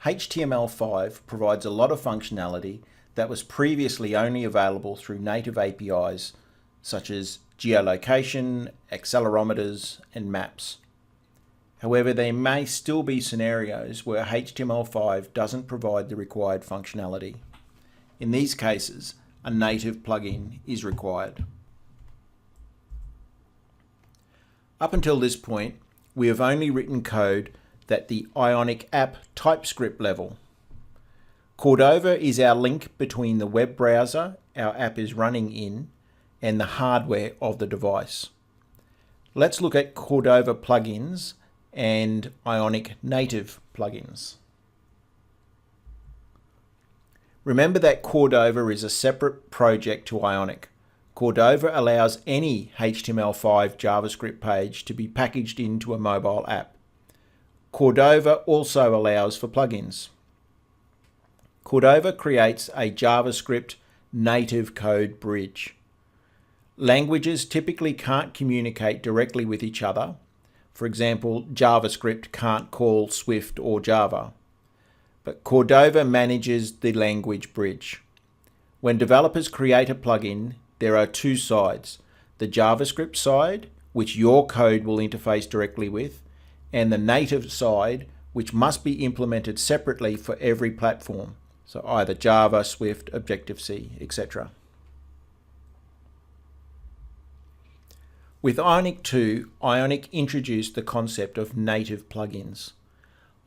HTML5 provides a lot of functionality that was previously only available through native APIs such as geolocation, accelerometers, and maps. However, there may still be scenarios where HTML5 doesn't provide the required functionality. In these cases, a native plugin is required. Up until this point, we have only written code at the Ionic app TypeScript level. Cordova is our link between the web browser our app is running in and the hardware of the device. Let's look at Cordova plugins and Ionic native plugins. Remember that Cordova is a separate project to Ionic. Cordova allows any HTML5 JavaScript page to be packaged into a mobile app. Cordova also allows for plugins. Cordova creates a JavaScript native code bridge. Languages typically can't communicate directly with each other. For example, JavaScript can't call Swift or Java. But Cordova manages the language bridge. When developers create a plugin, there are two sides: the JavaScript side, which your code will interface directly with, and the native side, which must be implemented separately for every platform, so either Java, Swift, Objective-C, etc. With Ionic 2, Ionic introduced the concept of native plugins.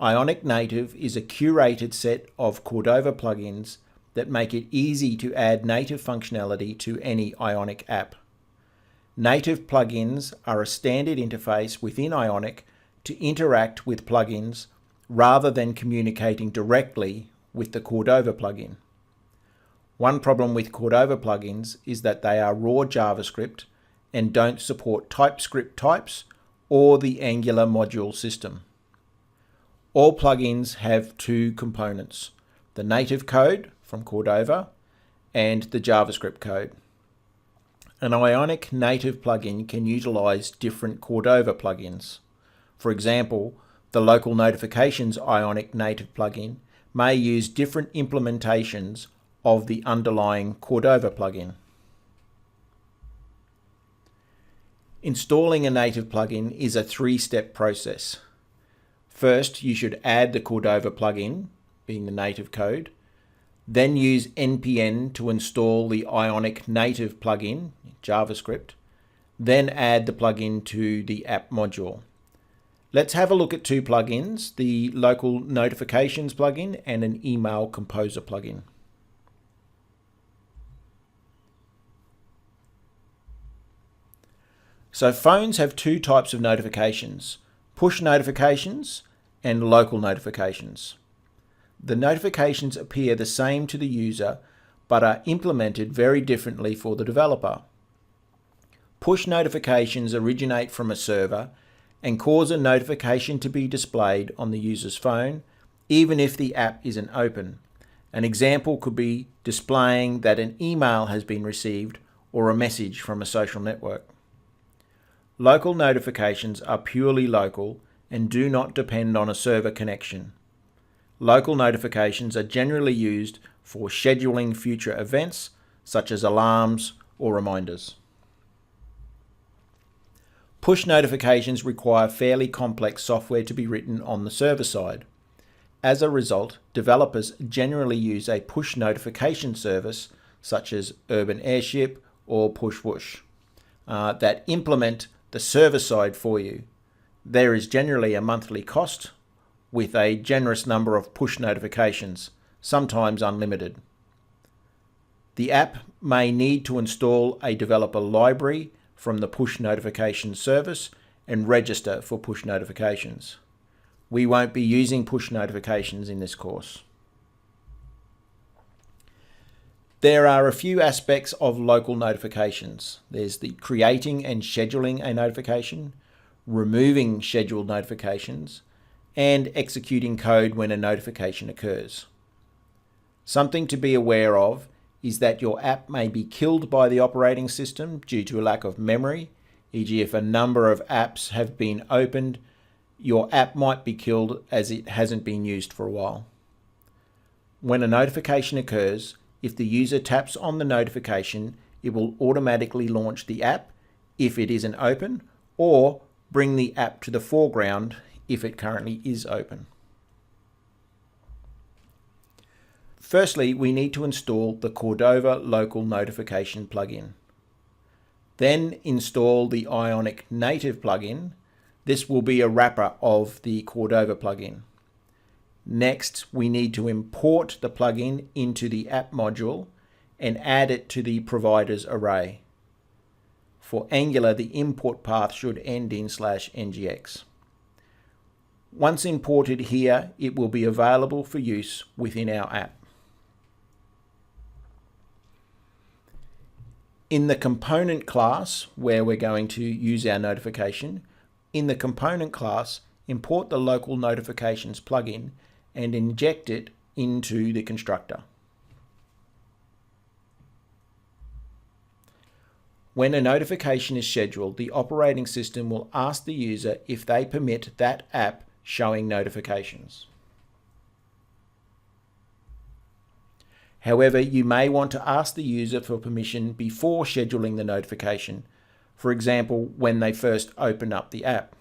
Ionic Native is a curated set of Cordova plugins that make it easy to add native functionality to any Ionic app. Native plugins are a standard interface within Ionic to interact with plugins rather than communicating directly with the Cordova plugin. One problem with Cordova plugins is that they are raw JavaScript and don't support TypeScript types or the Angular module system. All plugins have two components: the native code from Cordova and the JavaScript code. An Ionic native plugin can utilize different Cordova plugins. For example, the Local Notifications Ionic native plugin may use different implementations of the underlying Cordova plugin. Installing a native plugin is a three-step process. First, you should add the Cordova plugin, being the native code. Then use npm to install the Ionic native plugin, JavaScript. Then add the plugin to the app module. Let's have a look at two plugins, the Local Notifications plugin and an Email Composer plugin. So phones have two types of notifications: push notifications and local notifications. The notifications appear the same to the user but are implemented very differently for the developer. Push notifications originate from a server and cause a notification to be displayed on the user's phone, even if the app isn't open. An example could be displaying that an email has been received or a message from a social network. Local notifications are purely local and do not depend on a server connection. Local notifications are generally used for scheduling future events, such as alarms or reminders. Push notifications require fairly complex software to be written on the server side. As a result, developers generally use a push notification service, such as Urban Airship or Pushwhoosh, that implement the server side for you. There is generally a monthly cost with a generous number of push notifications, sometimes unlimited. The app may need to install a developer library from the push notification service and register for push notifications. We won't be using push notifications in this course. There are a few aspects of local notifications. There's the creating and scheduling a notification, removing scheduled notifications, and executing code when a notification occurs. Something to be aware of is that your app may be killed by the operating system due to a lack of memory, e.g. if a number of apps have been opened, your app might be killed as it hasn't been used for a while. When a notification occurs, if the user taps on the notification, it will automatically launch the app if it isn't open, or bring the app to the foreground if it currently is open. Firstly, we need to install the Cordova Local Notification plugin. Then install the Ionic Native plugin. This will be a wrapper of the Cordova plugin. Next, we need to import the plugin into the app module and add it to the providers array. For Angular, the import path should end in /ngx. Once imported here, it will be available for use within our app. In the component class, where we're going to use our notification, in the component class, import the local notifications plugin and inject it into the constructor. When a notification is scheduled, the operating system will ask the user if they permit that app showing notifications. However, you may want to ask the user for permission before scheduling the notification, for example, when they first open up the app.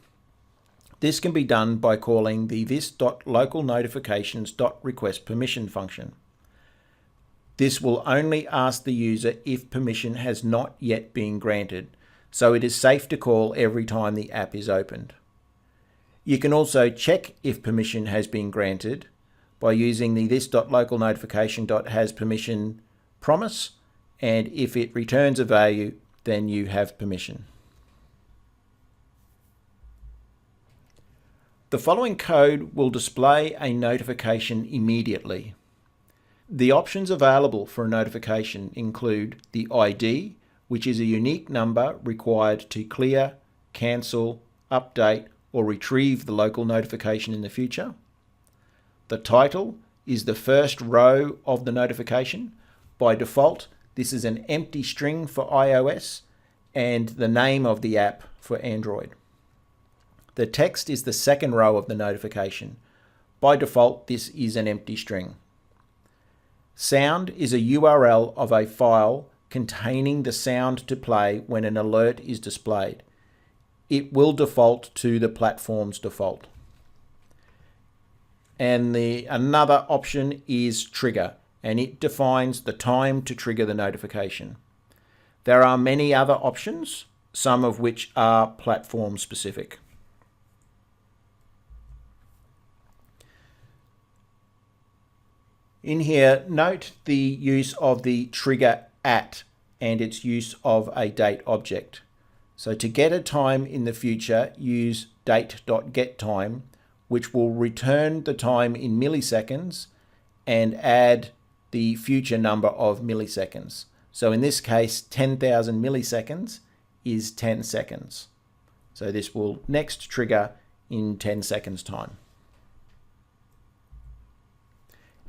This can be done by calling the this.localnotifications.requestPermission function. This will only ask the user if permission has not yet been granted, so it is safe to call every time the app is opened. You can also check if permission has been granted by using the this.localnotification.hasPermission promise, and if it returns a value, then you have permission. The following code will display a notification immediately. The options available for a notification include the ID, which is a unique number required to clear, cancel, update, or retrieve the local notification in the future. The title is the first row of the notification. By default, this is an empty string for iOS and the name of the app for Android. The text is the second row of the notification. By default, this is an empty string. Sound is a URL of a file containing the sound to play when an alert is displayed. It will default to the platform's default. And another option is trigger, and it defines the time to trigger the notification. There are many other options, some of which are platform specific. In here, note the use of the trigger at and its use of a date object. So to get a time in the future, use date.getTime, which will return the time in milliseconds and add the future number of milliseconds. So in this case, 10,000 milliseconds is 10 seconds. So this will next trigger in 10 seconds time.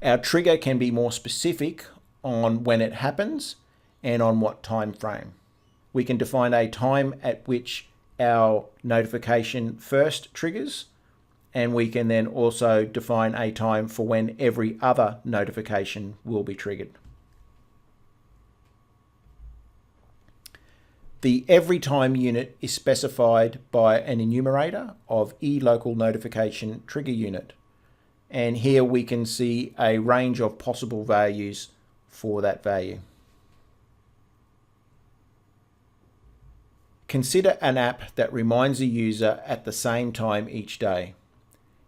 Our trigger can be more specific on when it happens and on what time frame. We can define a time at which our notification first triggers, and we can then also define a time for when every other notification will be triggered. The every time unit is specified by an enumerator of eLocalNotification trigger unit. And here we can see a range of possible values for that value. Consider an app that reminds the user at the same time each day.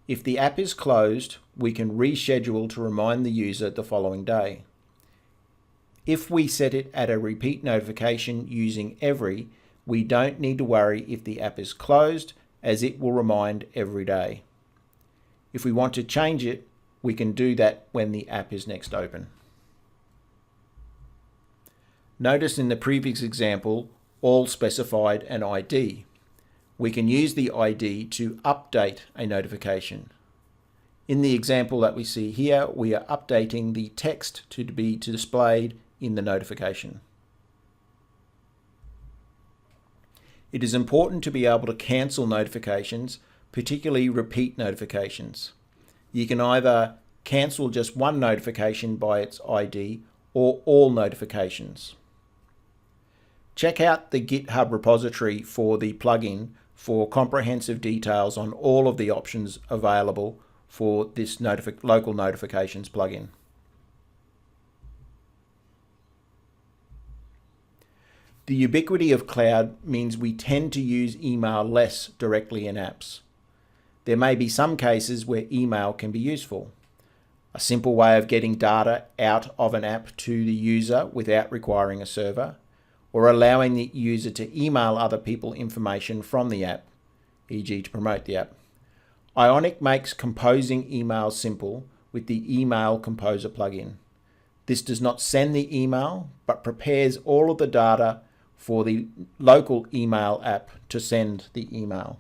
If the app is closed, we can reschedule to remind the user the following day. If we set it at a repeat notification using every, we don't need to worry if the app is closed, as it will remind every day. If we want to change it, we can do that when the app is next open. Notice in the previous example, all specified an ID. We can use the ID to update a notification. In the example that we see here, we are updating the text to be displayed in the notification. It is important to be able to cancel notifications, particularly repeat notifications. You can either cancel just one notification by its ID, or all notifications. Check out the GitHub repository for the plugin for comprehensive details on all of the options available for this local notifications plugin. The ubiquity of cloud means we tend to use email less directly in apps. There may be some cases where email can be useful. A simple way of getting data out of an app to the user without requiring a server, or allowing the user to email other people information from the app, e.g. to promote the app. Ionic makes composing emails simple with the Email Composer plugin. This does not send the email, but prepares all of the data for the local email app to send the email.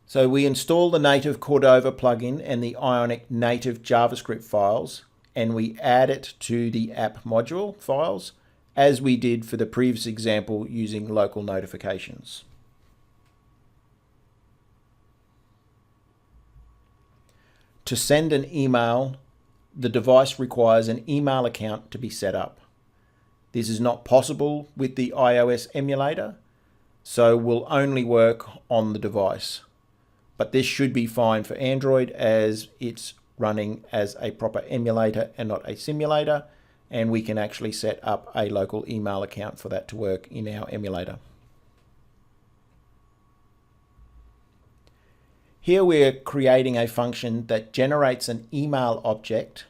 So we install the native Cordova plugin and the Ionic native JavaScript files, and we add it to the app module files, as we did for the previous example using local notifications. To send an email, the device requires an email account to be set up. This is not possible with the iOS emulator, so will only work on the device. But this should be fine for Android, as it's running as a proper emulator and not a simulator, and we can actually set up a local email account for that to work in our emulator. Here we're creating a function that generates an email object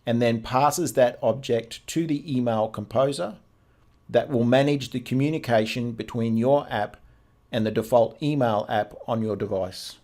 and then passes that object to the email composer that will manage the communication between your app and the default email app on your device.